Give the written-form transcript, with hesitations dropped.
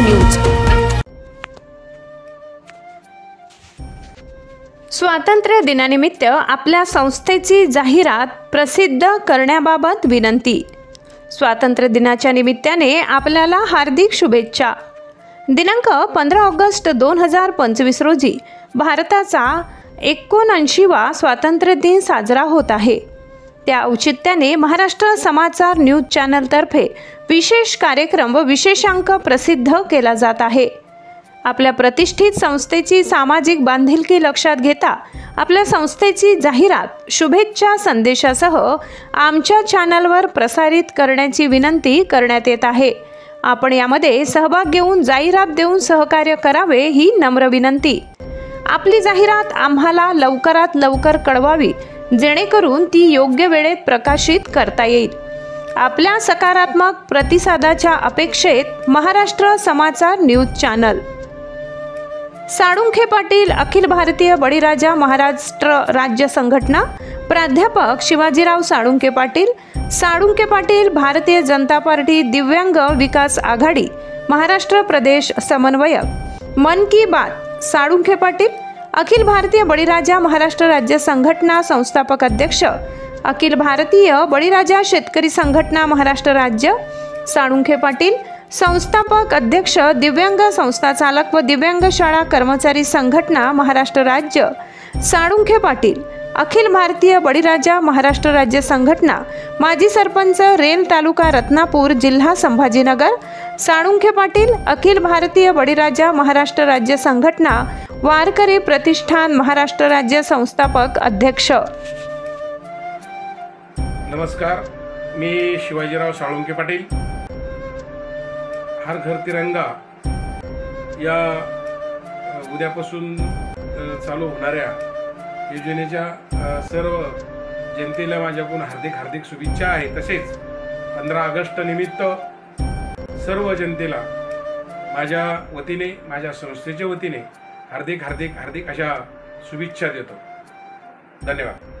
News. स्वातंत्र्य दिनानिमित्त आपल्या संस्थेची जाहिरात प्रसिद्ध करण्याबाबत विनंती। स्वातंत्र्य दिनाच्या निमित्ताने आपल्याला हार्दिक शुभेच्छा। दिनांक 15 ऑगस्ट 2025 रोजी भारताचा 79वा स्वातंत्र्य दिन साजरा होत आहे। त्या औचित्याने महाराष्ट्र समाचार न्यूज चॅनलतर्फे विशेष कार्यक्रम व विशेषांक प्रसिद्ध केला जात आहे। आपल्या प्रतिष्ठित संस्थेची सामाजिक बांधिलकी लक्षात घेता आपल्या संस्थेची जाहिरात शुभेच्छा संदेशासह आमच्या चॅनलवर प्रसारित करण्याची विनंती करण्यात येत आहे। आपण यामध्ये सहभाग घेऊन जाहिरात देऊन सहकार्य करावे ही नम्र विनंती। आपली जाहिरात आम्हाला लवकरात लवकर कळवावी जेणेकरून ती योग्य वेळेत प्रकाशित करता येईल। आपल्या सकारात्मक प्रतिसादाच्या अपेक्षेत महाराष्ट्र समाचार न्यूज चॅनल। साळुंखे पाटील, अखिल भारतीय बळीराजा महाराष्ट्र राज्य संघटना, प्राध्यापक शिवाजीराव साळुंखे पाटील, साळुंखे पाटील भारतीय जनता पार्टी दिव्यांग विकास आघाडी महाराष्ट्र प्रदेश समन्वयक। मन की बात साळुंखे पाटील, अखिल भारतीय बळीराजा महाराष्ट्र राज्य संघटना संस्थापक अध्यक्ष, अखिल भारतीय बळीराजा शेतकरी संघटना महाराष्ट्र राज्य साळुंखे पाटील, संस्थापक अध्यक्ष दिव्यांग संस्था चालक व दिव्यांग शाळा कर्मचारी संघटना महाराष्ट्र राज्य साळुंखे पाटील, अखिल भारतीय बळीराजा महाराष्ट्र राज्य संघटना, माजी सरपंच रेल तालुका रत्नापूर जिल्हा संभाजीनगर साळुंखे पाटील, अखिल भारतीय बळीराजा महाराष्ट्र राज्य संघटना वारकरी प्रतिष्ठान महाराष्ट्र राज्य संस्थापक अध्यक्ष। नमस्कार, मी शिवाजीराव साळुंखे पाटील। हर घर तिरंगा या उद्यापासून चालू होणाऱ्या योजनेच्या सर्व जनतेला माझ्याकडून हार्दिक शुभेच्छा आहे। तसेच 15 ऑगस्ट निमित्त सर्व जनतेला माझ्या वतीने, माझ्या संस्थेच्या वतीने हार्दिक अशा शुभेच्छा देतो। धन्यवाद।